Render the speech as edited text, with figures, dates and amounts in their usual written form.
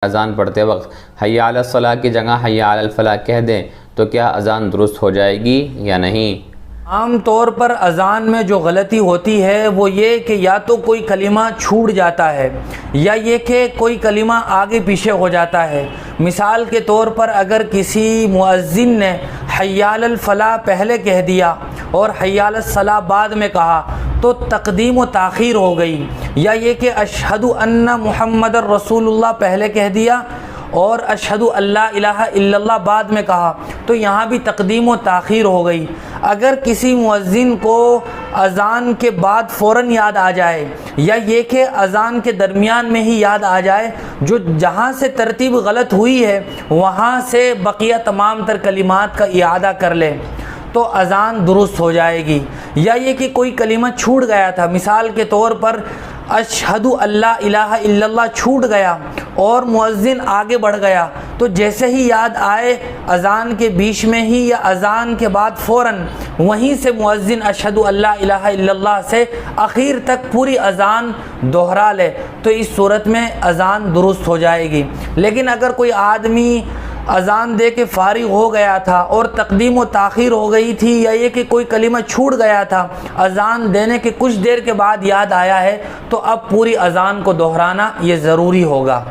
اذان پڑھتے وقت حی علی الصلاح کی جگہ حی علی الفلاح کہہ دیں تو کیا اذان درست ہو جائے گی یا نہیں؟ عام طور پر اذان میں جو غلطی ہوتی ہے وہ یہ کہ یا تو کوئی کلمہ چھوٹ جاتا ہے یا یہ کہ کوئی کلمہ آگے پیچھے ہو جاتا ہے۔ مثال کے طور پر اگر کسی مؤذن نے حی علی الفلاح پہلے کہہ دیا اور حی علی الصلاح بعد میں کہا تو تقدیم و تاخیر ہو گئی، یا یہ کہ اشہد ان محمد رسول اللہ پہلے کہہ دیا اور اشہد اللہ الہ الا اللہ بعد میں کہا تو یہاں بھی تقدیم و تاخیر ہو گئی۔ اگر کسی مؤذن کو اذان کے بعد فوراً یاد آ جائے یا یہ کہ اذان کے درمیان میں ہی یاد آ جائے، جو جہاں سے ترتیب غلط ہوئی ہے وہاں سے بقیہ تمام تر کلمات کا اعادہ کر لے تو اذان درست ہو جائے گی۔ یا یہ کہ کوئی کلمہ چھوٹ گیا تھا، مثال کے طور پر اشہد اللہ الہ الا اللہ چھوٹ گیا اور مؤذن آگے بڑھ گیا تو جیسے ہی یاد آئے اذان کے بیچ میں ہی یا اذان کے بعد فوراً وہیں سے مؤذن اشہد اللہ الہ الا اللہ سے آخر تک پوری اذان دہرا لے تو اس صورت میں اذان درست ہو جائے گی۔ لیکن اگر کوئی آدمی اذان دے کے فارغ ہو گیا تھا اور تقدیم و تاخیر ہو گئی تھی یا یہ کہ کوئی کلمہ چھوٹ گیا تھا، اذان دینے کے کچھ دیر کے بعد یاد آیا ہے تو اب پوری اذان کو دہرانا یہ ضروری ہوگا۔